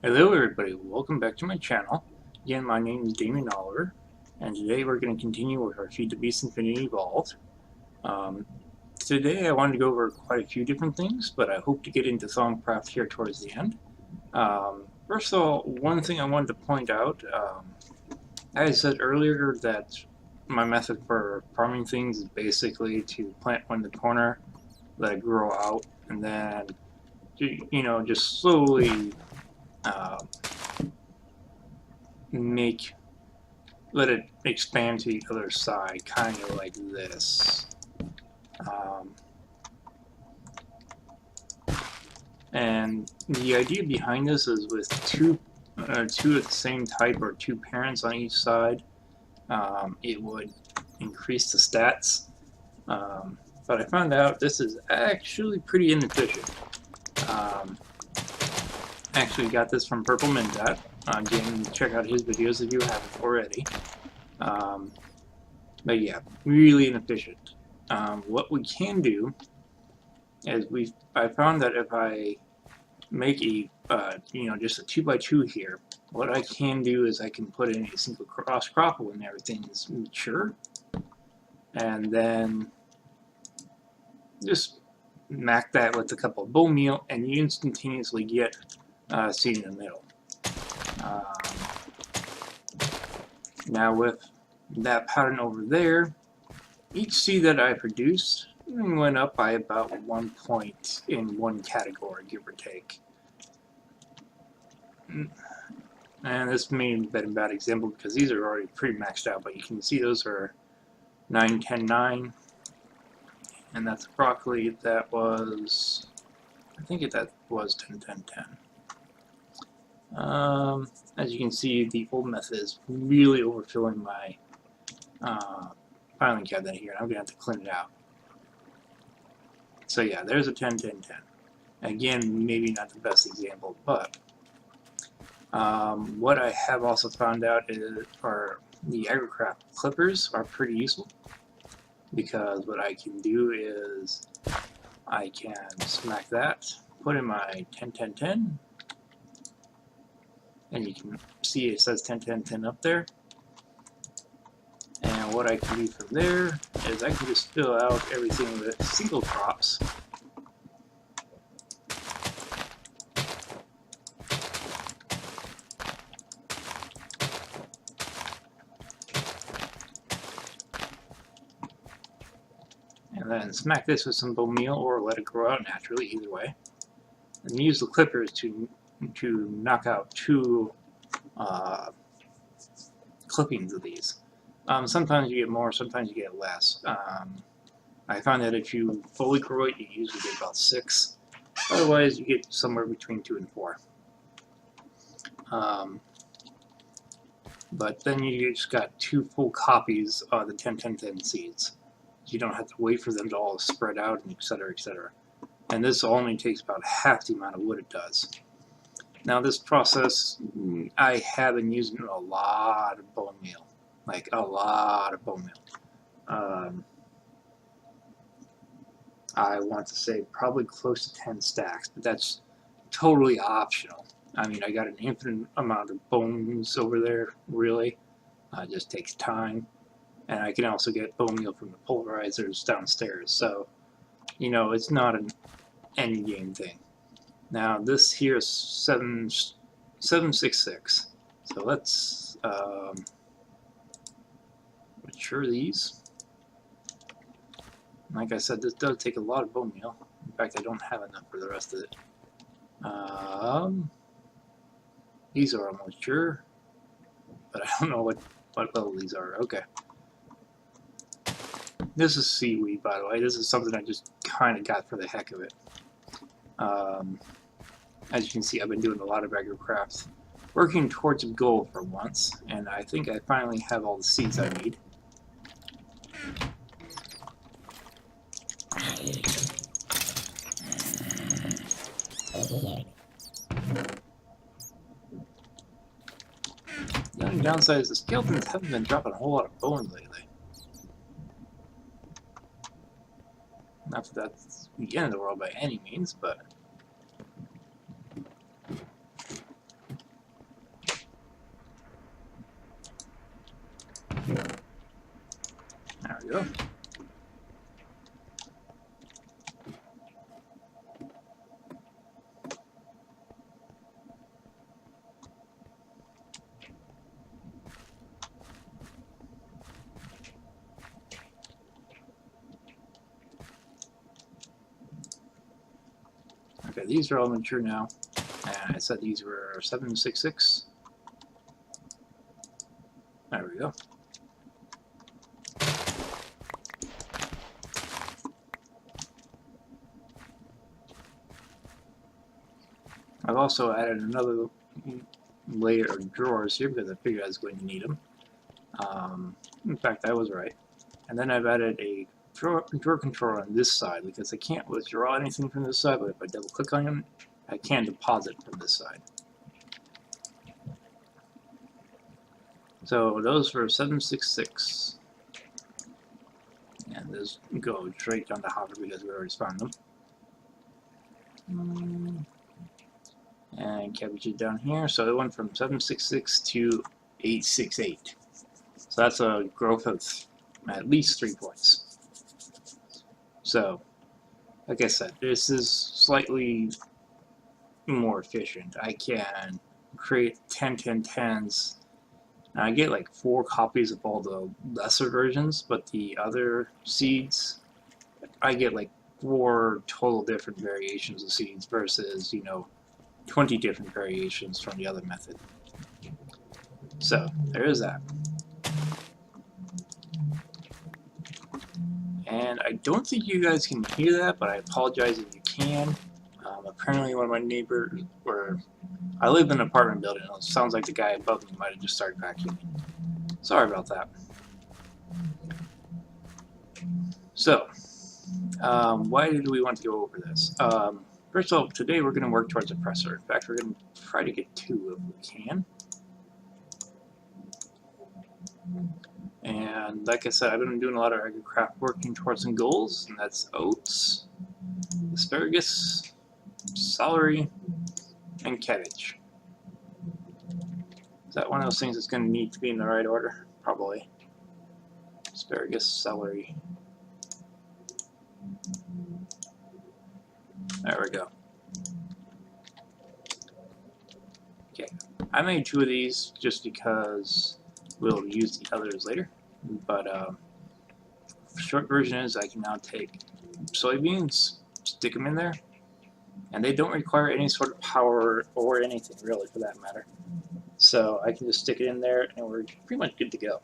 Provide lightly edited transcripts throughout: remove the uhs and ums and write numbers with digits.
Hello everybody, welcome back to my channel. Again, my name is Damien Oliver, and today we're going to continue with our FTB Infinity Evolved. Today I wanted to go over quite a few different things, but I hope to get into Songcraft here towards the end. First of all, one thing I wanted to point out, I said earlier that my method for farming things is basically to plant one in the corner, let it grow out, and then, just slowly let it expand to the other side, kind of like this. And the idea behind this is with two of the same type or two parents on each side, it would increase the stats. But I found out this is actually pretty inefficient. Actually got this from Purple Mindat. Again, check out his videos if you haven't already. But yeah, really inefficient. What we can do is I found that if I make a just a 2x2 here, what I can do is I can put in a single cross crop when everything's mature, and then just mac that with a couple of bone meal, and you instantaneously get seed in the middle. Now with that pattern over there, each seed that I produced went up by about 1 point in one category, give or take. And this may have been a bad example because these are already pretty maxed out, but you can see those are 9, 10, 9. And that's broccoli that was, I think that was 10, 10, 10. As you can see, the old method is really overfilling my filing cabinet here, and I'm going to have to clean it out. So yeah, there's a 10, 10, 10. Again, maybe not the best example, but what I have also found out is the AgriCraft clippers are pretty useful, because what I can do is I can smack that, put in my 10, 10, 10, and you can see it says 10, 10, 10 up there. And what I can do from there is I can just fill out everything with single crops. And then smack this with some bone meal or let it grow out naturally, either way. And use the clippers to knock out two clippings of these. Sometimes you get more, sometimes you get less. I found that if you fully grow it, you usually get about 6. Otherwise, you get somewhere between 2 and 4. But then you just got 2 full copies of the 10, 10, 10 seeds. You don't have to wait for them to all spread out, and etc., etc. And this only takes about half the amount of wood it does. Now this process, I have been using a lot of bone meal. Like a lot of bone meal. I want to say probably close to 10 stacks, but that's totally optional. I mean, I got an infinite amount of bones over there, really. It just takes time. And I can also get bone meal from the pulverizers downstairs. So, it's not an end game thing. Now, this here is 766. So let's mature these. Like I said, this does take a lot of bone meal. In fact, I don't have enough for the rest of it. These are almost mature, but I don't know what level these are. Okay. This is seaweed, by the way. This is something I just kind of got for the heck of it. As you can see, I've been doing a lot of AgriCraft, working towards a goal for once, and I think I finally have all the seeds I need. The only downside is the skeletons haven't been dropping a whole lot of bones lately. Not that that's the end of the world by any means, but go. Okay, these are all mature now. And I said these were 766. There we go. I've also added another layer of drawers here because I figured I was going to need them. In fact, I was right. And then I've added a drawer controller on this side because I can't withdraw anything from this side, but if I double click on them, I can deposit from this side. So those were 766. And those go straight down to hover because we already spawned them. And cabbage is down here, so it went from 766 to 868. So that's a growth of at least 3 points. So, like I said, this is slightly more efficient. I can create 10-10-10s. Now I get like 4 copies of all the lesser versions, but the other seeds, I get like 4 total different variations of seeds versus, 20 different variations from the other method. So, there is that. And I don't think you guys can hear that, but I apologize if you can. Apparently one of my neighbors, I live in an apartment building, and it sounds like the guy above me might have just started vacuuming. Sorry about that. So, why did we want to go over this? First of all, today we're going to work towards a presser. In fact, we're going to try to get 2 if we can. And like I said, I've been doing a lot of agricraft working towards some goals, and that's oats, asparagus, celery, and cabbage. Is that one of those things that's going to need to be in the right order? Probably. Asparagus, celery. There we go. Okay, I made 2 of these just because we'll use the others later. But short version is I can now take soybeans, stick them in there, and they don't require any sort of power or anything really for that matter. So I can just stick it in there and we're pretty much good to go.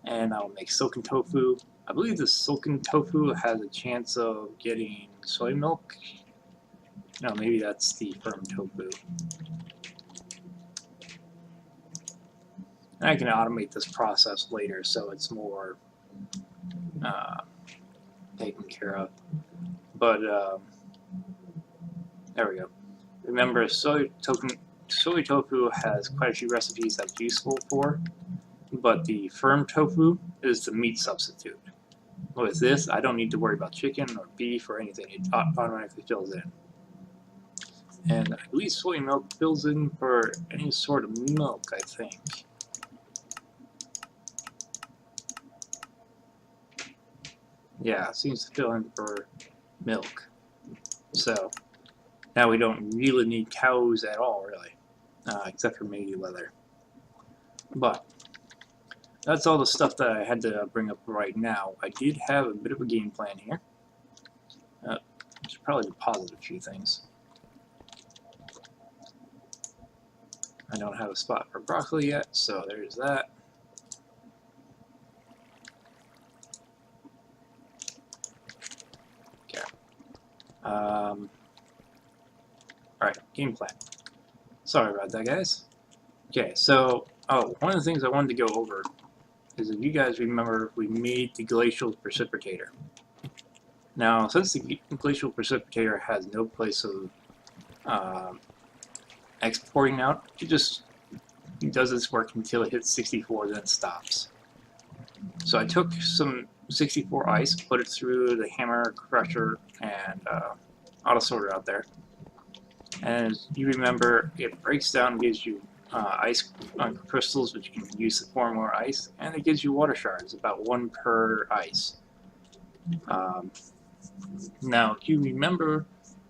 And I'll make silken tofu. I believe the silken tofu has a chance of getting soy milk. No, maybe that's the firm tofu. And I can automate this process later so it's more taken care of. But there we go. Remember, soy tofu has quite a few recipes that's useful for, but the firm tofu is the meat substitute. With this, I don't need to worry about chicken or beef or anything. It automatically fills in. And I believe soy milk fills in for any sort of milk, I think. Yeah, it seems to fill in for milk. So, now we don't really need cows at all, really. Except for maybe leather. But, that's all the stuff that I had to bring up right now. I did have a bit of a game plan here. I should probably deposit a few things. I don't have a spot for broccoli yet, so there's that. Okay. Alright, game plan. Sorry about that, guys. Okay, so, one of the things I wanted to go over is if you guys remember, we made the glacial precipitator. Now, since the glacial precipitator has no place of exporting out, it just does its work until it hits 64, then it stops. So I took some 64 ice, put it through the hammer, crusher, and auto sorter out there. And as you remember, it breaks down and gives you ice crystals, which you can use to form more ice, and it gives you water shards, about 1 per ice. Now, if you remember,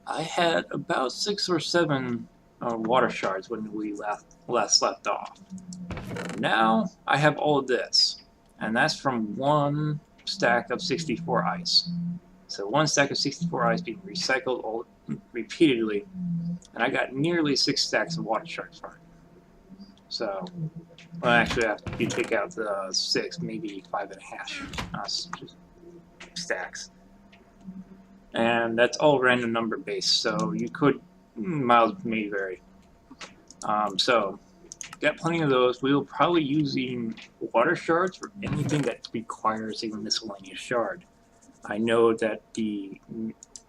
I had about 6 or 7 water shards when we last left off. Now, I have all of this, and that's from 1 stack of 64 ice. So 1 stack of 64 ice being recycled repeatedly, and I got nearly 6 stacks of water shards from it. So, well, actually, after you take out the 6, maybe 5.5 stacks. And that's all random number based, so you could, miles may vary. So, got plenty of those. We will probably using water shards for anything that requires a miscellaneous shard. I know that the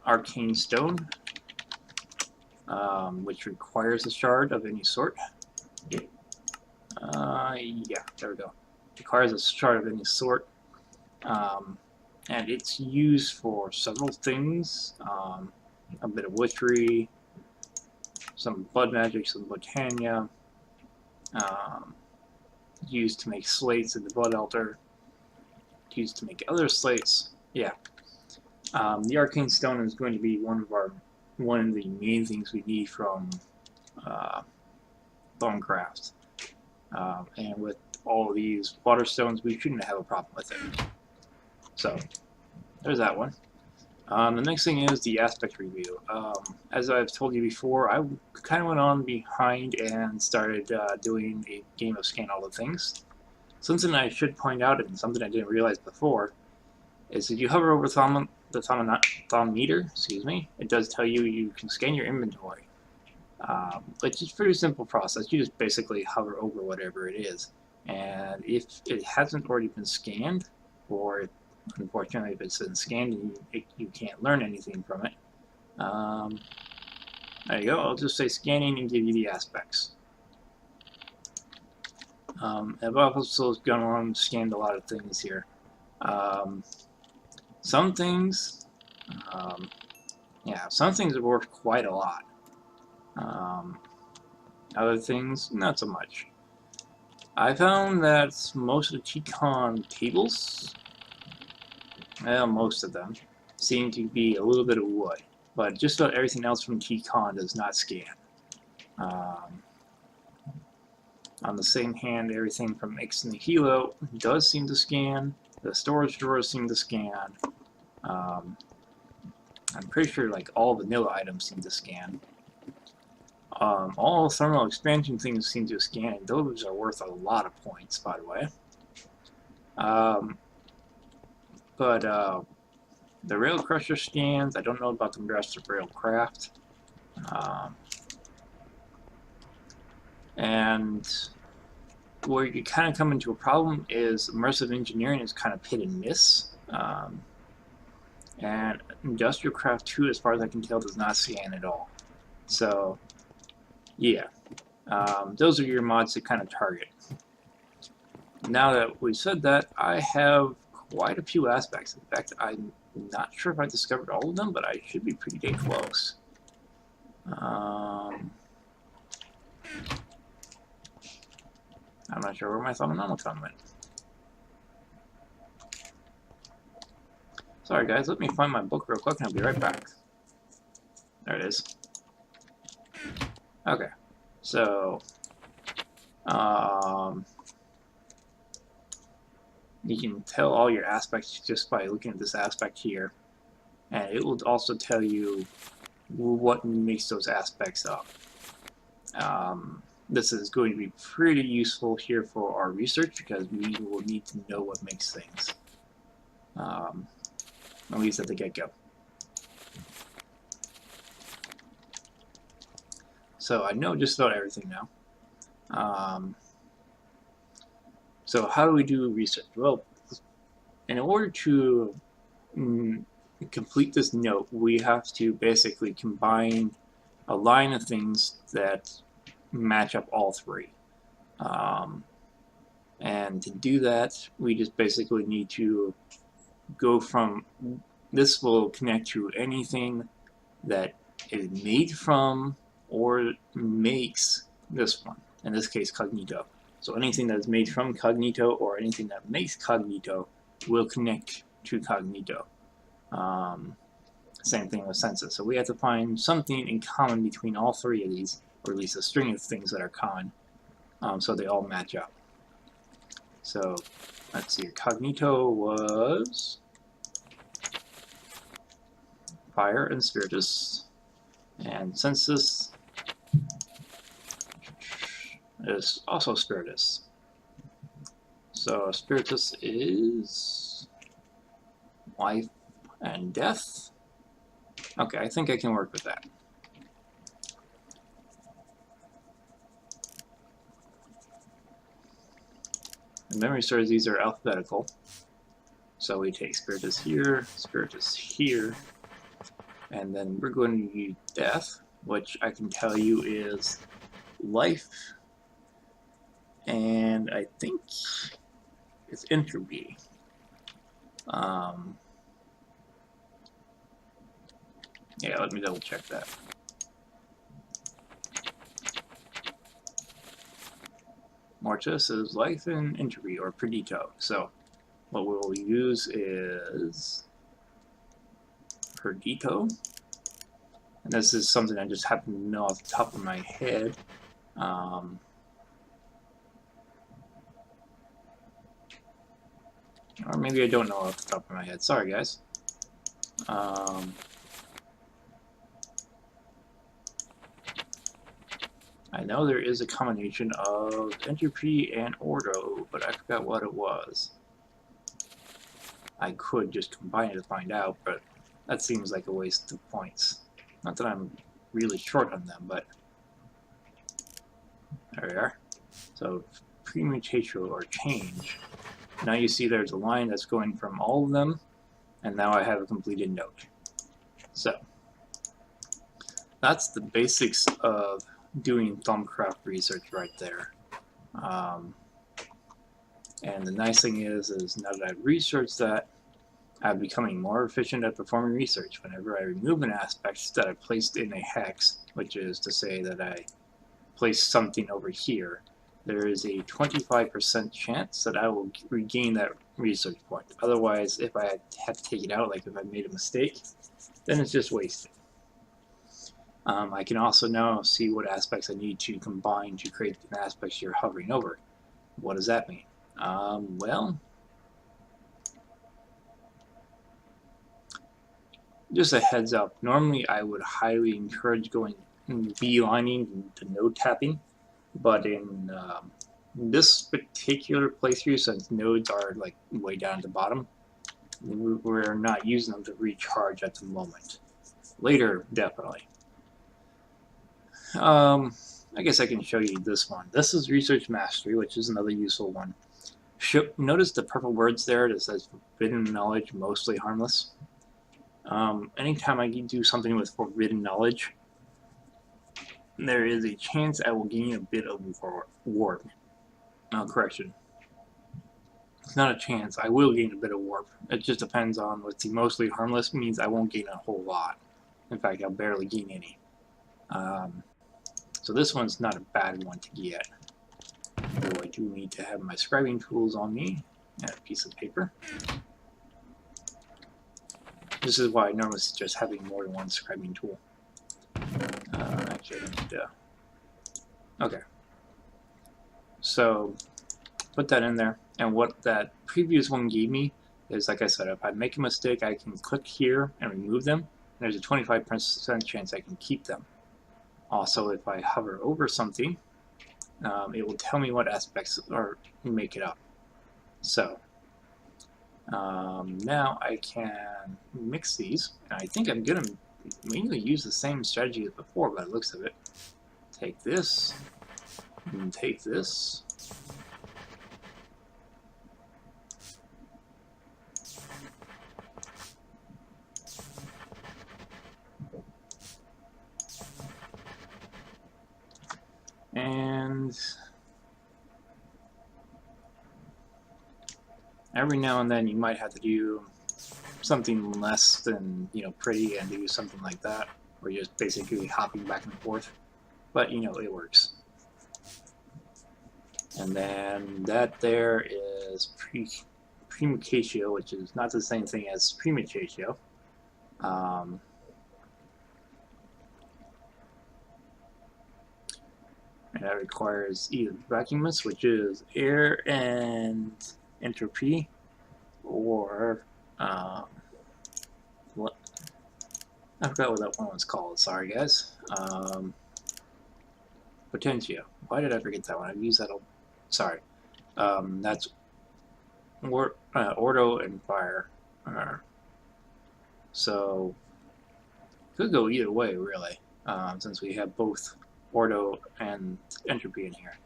arcane stone, which requires a shard of any sort. Yeah, there we go. Requires a shard of any sort. And it's used for several things. A bit of witchery, some blood magic, some botania. Used to make slates in the blood altar. Used to make other slates. Yeah. The arcane stone is going to be one of the main things we need from Bonecraft. And with all of these water stones, we shouldn't have a problem with it. So, there's that one. The next thing is the aspect review. As I've told you before, I kind of went on behind and started doing a game of Scan All the Things. Something I should point out, and something I didn't realize before, is if you hover over the thumb meter, it does tell you you can scan your inventory. It's just a pretty simple process. You just basically hover over whatever it is. And if it hasn't already been scanned, or unfortunately if it's been scanned and you can't learn anything from it, there you go. I'll just say scanning and give you the aspects. I've also gone on and scanned a lot of things here. Some things are worth quite a lot. Other things, not so much. I found that most of the T-Con tables, well, most of them, seem to be a little bit of wood, but just about everything else from T-Con does not scan. On the same hand, everything from X and the Hilo does seem to scan. The storage drawers seem to scan. I'm pretty sure like all vanilla items seem to scan. All thermal expansion things seem to scan, and those are worth a lot of points, by the way. But the Rail Crusher scans, I don't know about the rest of Rail Craft. And where you kind of come into a problem is immersive engineering is kind of hit and miss. And Industrial Craft 2, as far as I can tell, does not scan at all. So, yeah, those are your mods to kind of target. Now that we've said that, I have quite a few aspects. In fact, I'm not sure if I discovered all of them, but I should be pretty dang close. I'm not sure where my thumb went. Sorry guys, let me find my book real quick and I'll be right back. There it is. Okay, so you can tell all your aspects just by looking at this aspect here, and it will also tell you what makes those aspects up. This is going to be pretty useful here for our research because we will need to know what makes things, at least at the get-go. So I know just about everything now. So how do we do research? Well, in order to complete this note, we have to basically combine a line of things that match up all three. And to do that, we just basically need to go from, this will connect to anything that is made from or makes this one. in this case Cognito. So anything that is made from Cognito or anything that makes Cognito will connect to Cognito. Same thing with census. So we have to find something in common between all three of these, or at least a string of things that are common, so they all match up. So let's see, Cognito was fire and spiritus, and census is also spiritus. So spiritus is life and death. Okay, I think I can work with that. In memory stores, these are alphabetical. So we take spiritus here, and then we're going to use death, which I can tell you is life, and I think it's entropy. Yeah, let me double check that. Mortis is life and entropy, or Perdito. So what we'll use is Perdito. And this is something I just happen to know off the top of my head. Or maybe I don't know off the top of my head. Sorry, guys. I know there is a combination of entropy and ordo, but I forgot what it was. I could just combine it to find out, but that seems like a waste of points. Not that I'm really short on them, but there we are. So premutation or change. Now you see there's a line that's going from all of them, and now I have a completed node. So that's the basics of doing Thumbcraft research right there. And the nice thing is now that I've researched that, I'm becoming more efficient at performing research. Whenever I remove an aspect that I placed in a hex, which is to say that I placed something over here, there is a 25% chance that I will regain that research point. Otherwise, if I had to take it out, like if I made a mistake, then it's just wasted. I can also now see what aspects I need to combine to create an aspect you're hovering over. What does that mean? Well, just a heads up, normally I would highly encourage going beelining to node tapping, but in this particular playthrough, since nodes are like way down at the bottom, we're not using them to recharge at the moment. Later, definitely. I guess I can show you this one. This is Research Mastery, which is another useful one. Notice the purple words there that says Forbidden Knowledge, Mostly Harmless. Anytime I do something with Forbidden Knowledge, there is a chance I will gain a bit of warp. No, correction. It's not a chance. I will gain a bit of warp. It just depends on what the Mostly Harmless means. I won't gain a whole lot. In fact, I'll barely gain any. So this one's not a bad one to get. Though I do need to have my scribing tools on me and a piece of paper. This is why I normally suggest having more than one scribing tool. Actually, I need to... Okay. So, put that in there. And what that previous one gave me is, like I said, if I make a mistake, I can click here and remove them. And there's a 25% chance I can keep them. Also, if I hover over something, it will tell me what aspects make it up. So, now I can mix these, and I think I'm going to mainly use the same strategy as before by the looks of it. Take this, and take this. And every now and then you might have to do something less than, pretty and do something like that, where you're just basically hopping back and forth. But, it works. And then that there is premutatio, which is not the same thing as premutatio. And that requires either vacuumness, which is air and entropy, or what? I forgot what that one was called. Sorry, guys. Potentio. Why did I forget that one? I've used that. Sorry. That's ordo and fire. So could go either way, really, since we have both ordo and entropy in here.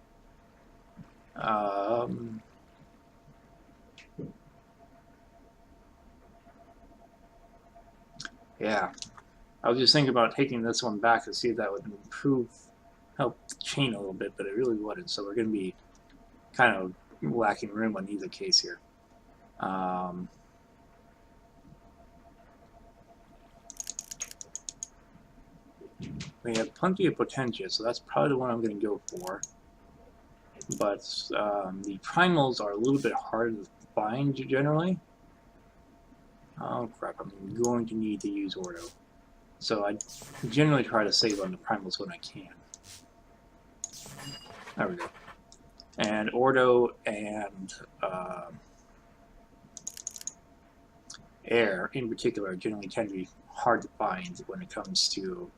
Yeah, I was just thinking about taking this one back to see if that would help the chain a little bit, but it really wouldn't. So we're going to be kind of lacking room on either case here. We have plenty of potential, so that's probably the one I'm going to go for. But the primals are a little bit harder to find generally. Oh crap, I'm going to need to use ordo. So I generally try to save on the primals when I can. There we go. And ordo and air in particular generally tend to be hard to find when it comes to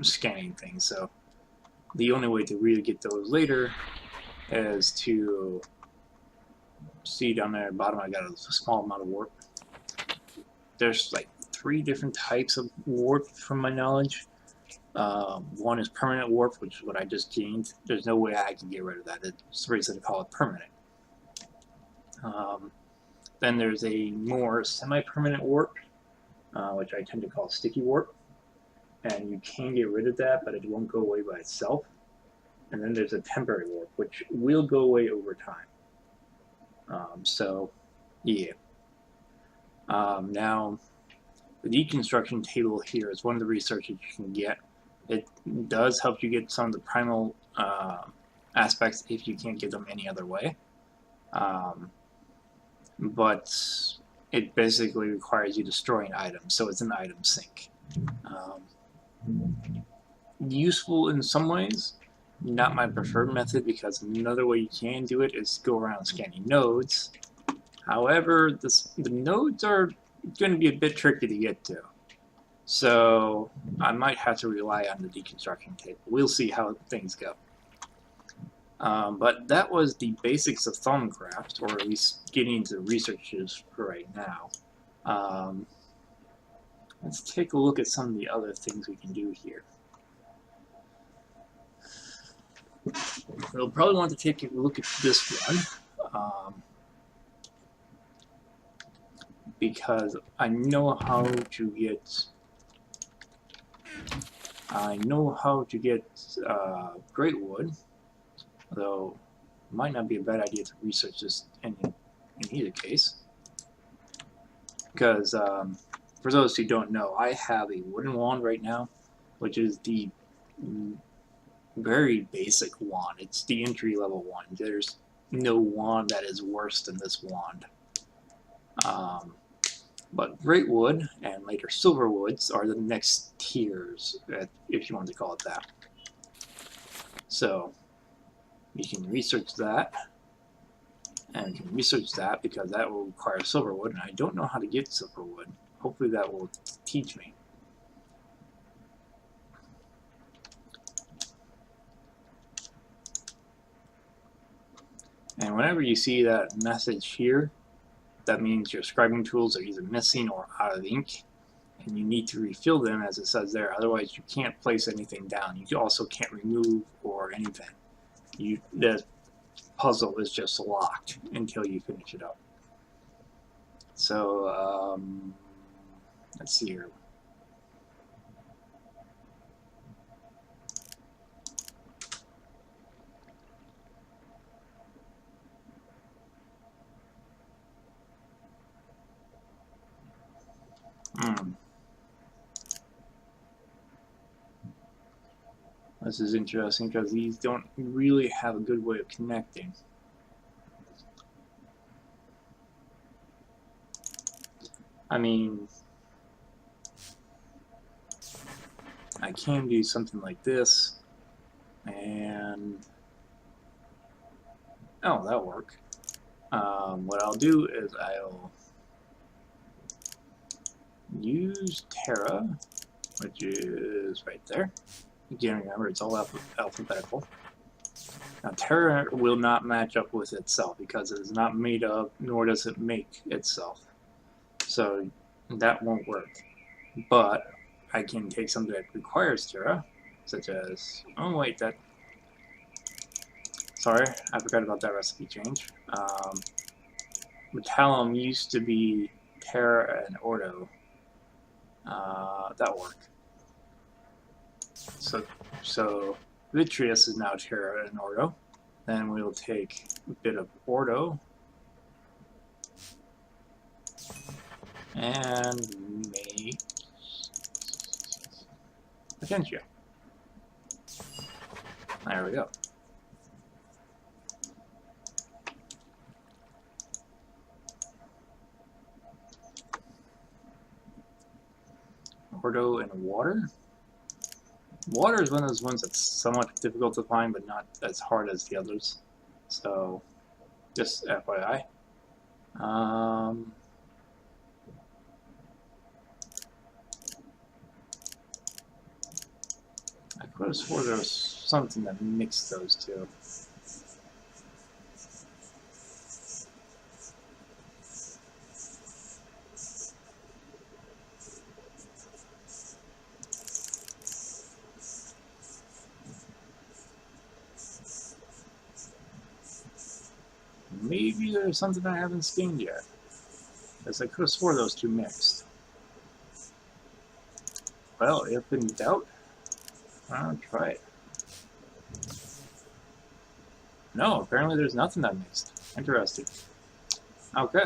scanning things. So the only way to really get those later is to see down there at the bottom. I got a small amount of warp. There's like 3 different types of warp from my knowledge. One is permanent warp, which is what I just gained. There's no way I can get rid of that. It's the reason to call it permanent. Then there's a more semi-permanent warp, which I tend to call sticky warp. And you can get rid of that, but it won't go away by itself. And then there's a temporary warp, which will go away over time. So, yeah. Now, the deconstruction table here is one of the researches you can get. It does help you get some of the primal aspects if you can't get them any other way. But it basically requires you destroying items, so it's an item sink. Useful in some ways, not my preferred method, because another way you can do it is go around scanning nodes. However, the nodes are going to be a bit tricky to get to. So I might have to rely on the deconstruction table. We'll see how things go. But that was the basics of Thaumcraft, or at least getting into the researches for right now. Let's take a look at some of the other things we can do here. We'll probably want to take a look at this one, because I know how to get great wood, though it might not be a bad idea to research this in either case. Because for those who don't know, I have a wooden wand right now, which is the very basic wand. It's the entry level one. There's no wand that is worse than this wand. But great wood and later silver woods are the next tiers, if you want to call it that. So you can research that, and you can research that because that will require silver wood, and I don't know how to get silver wood. Hopefully that will teach me. And whenever you see that message here, that means your scribing tools are either missing or out of ink, and you need to refill them as it says there. Otherwise, you can't place anything down. You also can't remove or anything. The puzzle is just locked until you finish it up. So let's see here. This is interesting because these don't really have a good way of connecting. I mean, I can do something like this, and oh, that'll work. What I'll do is I'll use Terra, which is right there. Again, remember, it's all alphabetical. Now, Terra will not match up with itself because it is not made of, nor does it make itself. So that won't work. But I can take something that requires Terra, such as, oh wait, sorry, I forgot about that recipe change. Metallum used to be Terra and Ordo. That'll work. So Vitreous is now Terra and Ordo. Then we'll take a bit of Ordo and make Potentia. There we go. Ordo and water. Water is one of those ones that's somewhat difficult to find, but not as hard as the others. So, just FYI. I could have swore there was something that mixed those two. Maybe there's something I haven't scanned yet, because I could have swore those two mixed. Well, if in doubt, I'll try it. No, apparently there's nothing that mixed. Interesting. Okay.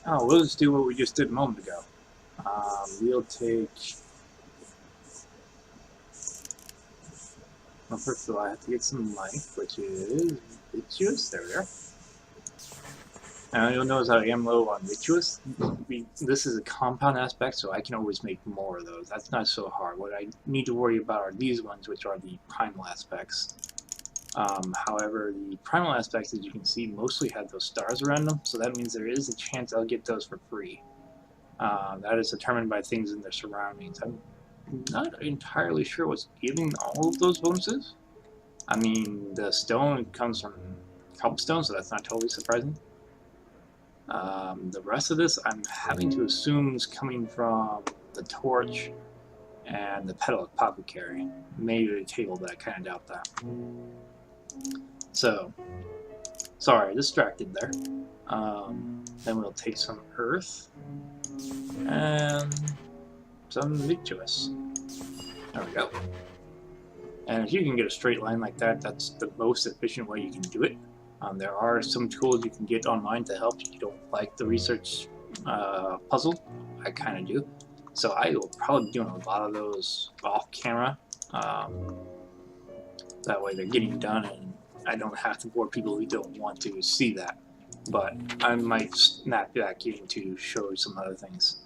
Oh, we'll just do what we just did a moment ago. We'll take... Well, first of all, I have to get some life, which is Vitreous. There we are. Now, you'll notice I am low on Vitreous. This is a compound aspect, so I can always make more of those. That's not so hard. What I need to worry about are these ones, which are the primal aspects. However, the primal aspects, as you can see, mostly have those stars around them, so that means there is a chance I'll get those for free. That is determined by things in their surroundings. I'm not entirely sure what's giving all of those bonuses. I mean, the stone comes from cobblestone, so that's not totally surprising. The rest of this, I'm having to assume is coming from the torch and the petal apothecary. Maybe the table, but I kind of doubt that. So, sorry, distracted there. Then we'll take some earth and some Vitreous. There we go. And if you can get a straight line like that, that's the most efficient way you can do it. There are some tools you can get online to help if you don't like the research puzzle. I kind of do. So I will probably be doing a lot of those off camera. That way they're getting done and I don't have to bore people who don't want to see that. But I might snap back in to show some other things.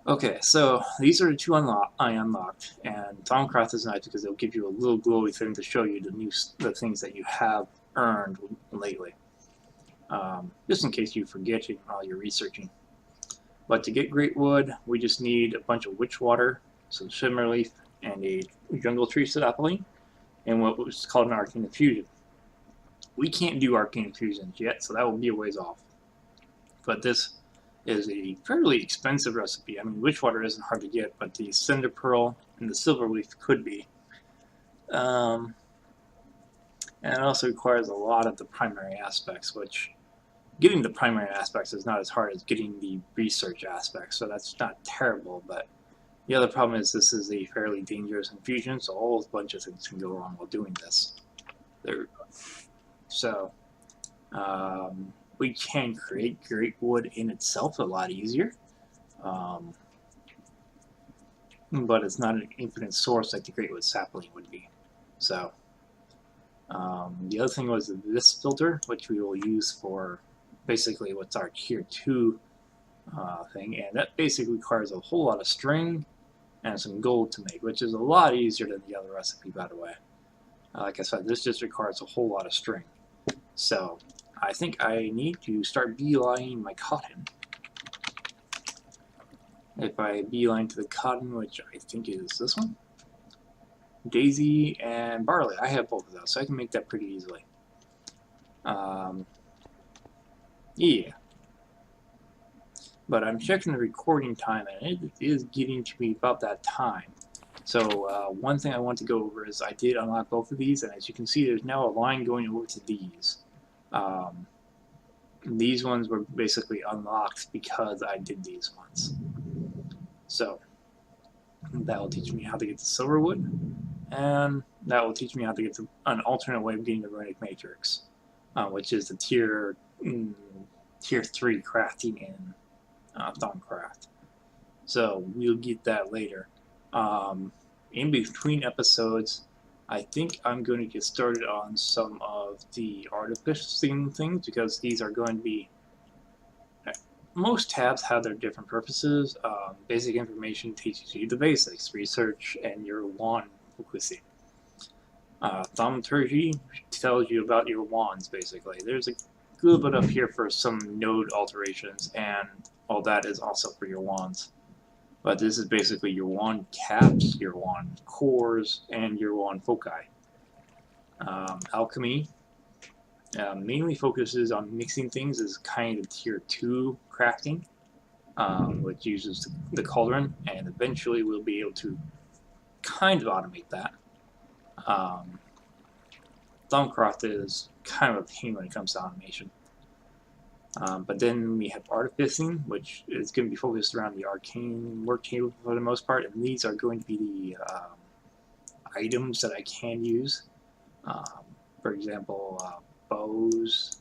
Okay, so these are the two I unlocked, and Thaumcraft is nice because they'll give you a little glowy thing to show you the things that you have earned lately, just in case you forget it while you're researching. But to get Great Wood, we just need a bunch of witch water, some shimmer leaf, and a jungle tree sapling, and what was called an arcane infusion. We can't do arcane infusions yet, so that will be a ways off. But this is a fairly expensive recipe. I mean, witch water isn't hard to get, but the cinder pearl and the silver leaf could be. And it also requires a lot of the primary aspects, which getting the primary aspects is not as hard as getting the research aspects, so that's not terrible. But the other problem is this is a fairly dangerous infusion, so a whole bunch of things can go wrong while doing this. So We can create great wood in itself a lot easier, but it's not an infinite source like the great wood sapling would be. So the other thing was this filter, which we will use for basically what's our tier 2 thing, and that basically requires a whole lot of string and some gold to make, which is a lot easier than the other recipe, by the way. Like I said, this just requires a whole lot of string. So I think I need to start beelining my cotton. If I beeline to the cotton, which I think is this one, daisy and barley, I have both of those, so I can make that pretty easily. Yeah. But I'm checking the recording time, and it is getting to be about that time. So one thing I want to go over is I did unlock both of these, and as you can see, there's now a line going over to these. These ones were basically unlocked because I did these ones. So that will teach me how to get the silver wood, and that will teach me how to get an alternate way of getting the runic matrix, which is the tier 3 crafting in Thaumcraft. So we'll get that later. In between episodes, I think I'm going to get started on some of the artificing things, because these are going to be, most tabs have their different purposes. Basic information teaches you the basics, research, and your wand focusing. Thaumaturgy tells you about your wands, basically. There's a little bit up here for some node alterations, and all that is also for your wands. But this is basically your wand caps, your wand cores, and your wand foci. Alchemy mainly focuses on mixing things as kind of tier 2 crafting, which uses the cauldron, and eventually we'll be able to kind of automate that. Thaumcraft is kind of a pain when it comes to automation. But then we have artificing, which is going to be focused around the arcane work table for the most part, and these are going to be the items that I can use. For example, bows,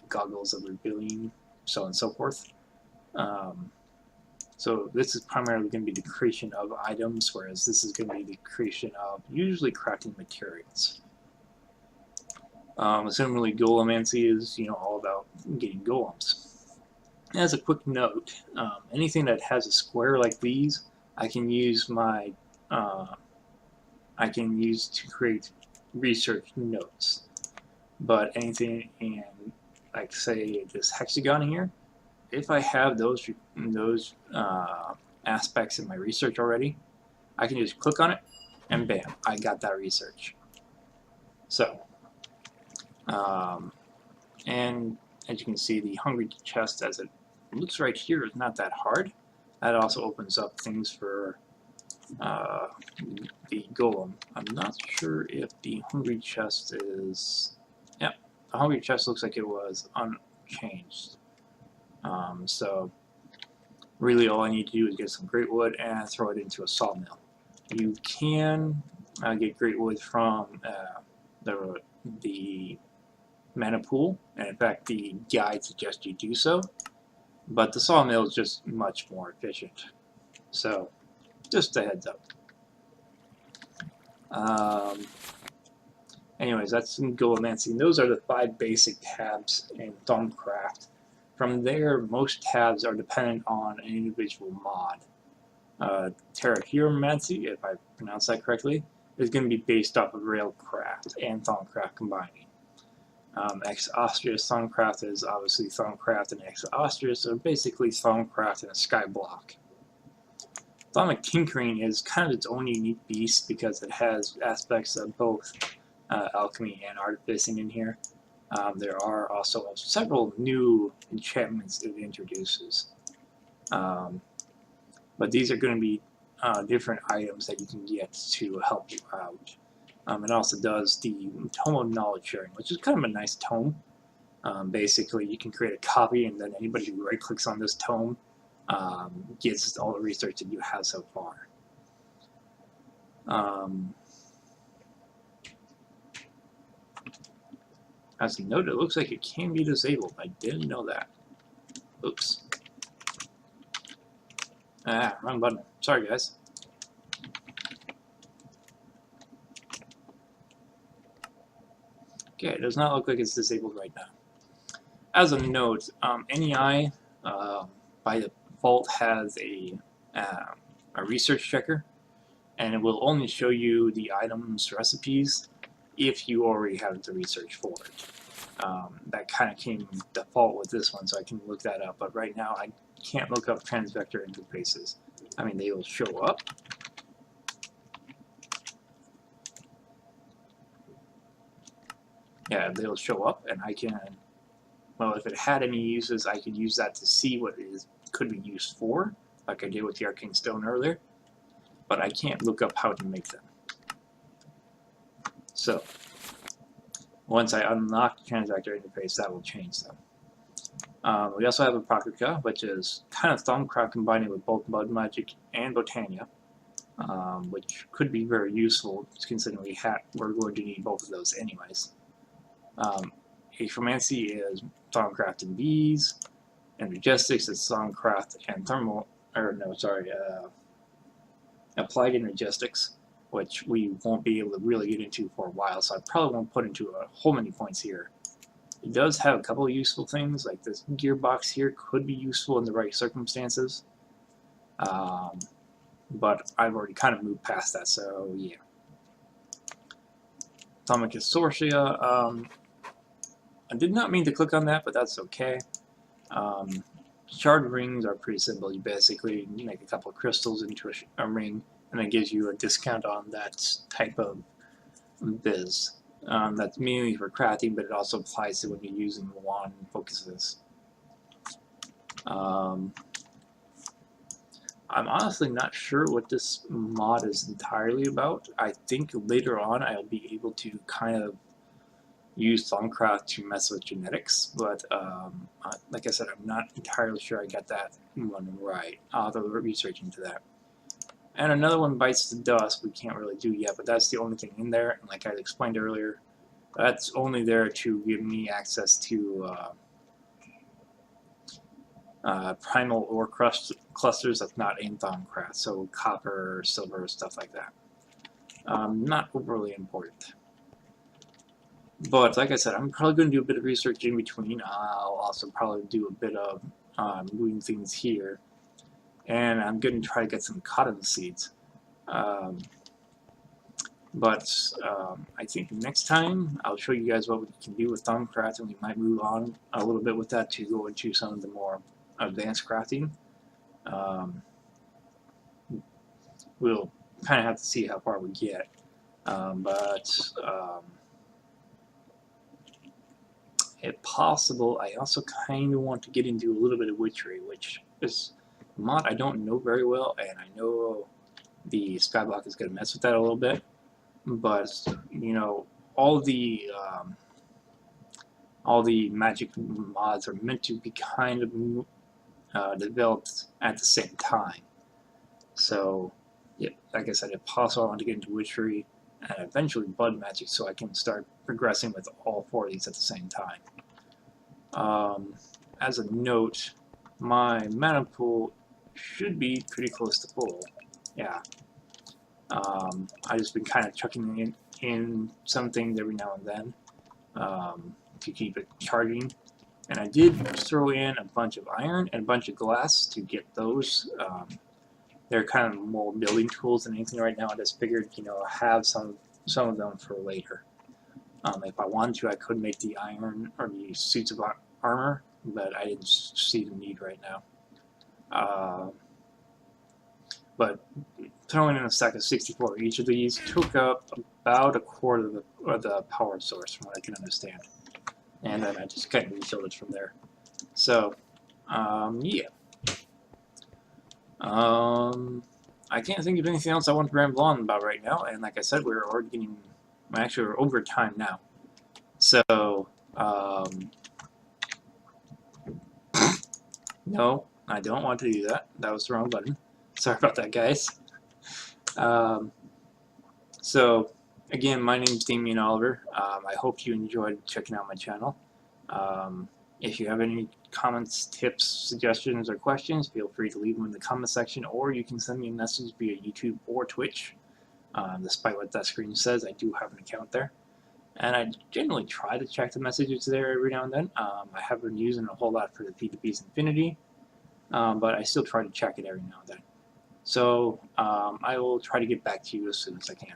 goggles of revealing, so on and so forth. So this is primarily going to be the creation of items, whereas this is going to be the creation of usually crafting materials. Similarly, golemancy is, all about getting golems. As a quick note, anything that has a square like these, I can use to create research notes. But anything in, like, say, this hexagon here, if I have those aspects in my research already, I can just click on it, and bam, I got that research. So. And as you can see, the hungry chest, as it looks right here, is not that hard. That also opens up things for the golem. I'm not sure if the hungry chest is... Yeah, the hungry chest looks like it was unchanged. So really all I need to do is get some great wood and throw it into a sawmill. You can get great wood from the mana pool, and in fact the guide suggests you do so, but the sawmill is just much more efficient. So just a heads up. Anyways, that's some golemancy. Those are the 5 basic tabs in Thaumcraft. From there, most tabs are dependent on an individual mod. Terrahumancy, if I pronounce that correctly, is going to be based off of Railcraft and Thaumcraft combining. Exostrius Thaumcraft is obviously Thaumcraft and Exostrius, so basically Thaumcraft and a Skyblock. Thaumic Tinkering is kind of its own unique beast because it has aspects of both alchemy and artificing in here. There are also several new enchantments it introduces. But these are going to be different items that you can get to help you out. It also does the Tome of Knowledge Sharing, which is kind of a nice tome. Basically, you can create a copy, and then anybody who right-clicks on this tome gets all the research that you have so far. As a note, it looks like it can be disabled. I didn't know that. Oops. Ah, wrong button. Sorry, guys. Okay, it does not look like it's disabled right now. As a note, NEI by default has a research checker, and it will only show you the items recipes if you already have the research for it. That kind of came default with this one, so I can look that up. But right now, I can't look up transvector interfaces. I mean, they will show up. Yeah, they'll show up, and I can, well, if it had any uses, I could use that to see what it could be used for, like I did with the arcane stone earlier. But I can't look up how to make them. So, once I unlock the transactor interface, that will change them. We also have a Praktika, which is kind of Thaumcraft combining with both Mud Magic and Botania, which could be very useful considering we're going to need both of those anyways. Aeromancy is Thaumcraft and Bees, and Energistics is Thaumcraft and Applied Energistics, which we won't be able to really get into for a while, so I probably won't put into a whole many points here. It does have a couple of useful things, like this gearbox here could be useful in the right circumstances, but I've already kind of moved past that, so yeah. Atomic Consortia, I did not mean to click on that, but that's okay. Shard rings are pretty simple. You basically make a couple of crystals into a ring, and it gives you a discount on that type of biz. That's mainly for crafting, but it also applies to when you're using wand focuses. I'm honestly not sure what this mod is entirely about. I think later on I'll be able to kind of use Thaumcraft to mess with genetics, but like I said, I'm not entirely sure I got that one right. I'll have to research into that. And another one, bites the dust, we can't really do yet, but that's the only thing in there. And like I explained earlier, that's only there to give me access to primal ore clusters that's not in Thaumcraft, so copper, silver, stuff like that. Not overly important. But like I said, I'm probably going to do a bit of research in between. I'll also probably do a bit of moving things here. And I'm going to try to get some cotton seeds. I think next time I'll show you guys what we can do with Thaumcraft, and we might move on a little bit with that to go into some of the more advanced crafting. We'll kind of have to see how far we get. If possible, I also kind of want to get into a little bit of witchery, which is a mod I don't know very well, and I know the Skyblock is going to mess with that a little bit. But you know, all the magic mods are meant to be kind of developed at the same time. So, yeah, like I said, if possible, I want to get into witchery and eventually blood magic, so I can start progressing with all four of these at the same time. As a note, my mana pool should be pretty close to full. Yeah. I've just been kind of chucking in some things every now and then to keep it charging. And I did throw in a bunch of iron and a bunch of glass to get those. They're kind of more building tools than anything right now. I just figured, you know, have some of them for later. If I wanted to, I could make the iron or the suits of armor, but I didn't see the need right now. But throwing in a stack of 64 each of these took up about a quarter of the power source, from what I can understand. And then I just kind of refilled it from there. So, yeah. I can't think of anything else I want to ramble on about right now. And like I said, we're already getting, actually we're over time now. So, no, I don't want to do that. That was the wrong button. Sorry about that, guys. So, Again, my name is Damian Oliver. I hope you enjoyed checking out my channel. If you have any comments, tips, suggestions, or questions, feel free to leave them in the comment section, or you can send me a message via YouTube or Twitch. Despite what that screen says, I do have an account there. And I generally try to check the messages there every now and then. I haven't been using a whole lot for the FTB Infinity, but I still try to check it every now and then. So I will try to get back to you as soon as I can.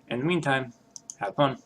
In the meantime, have fun.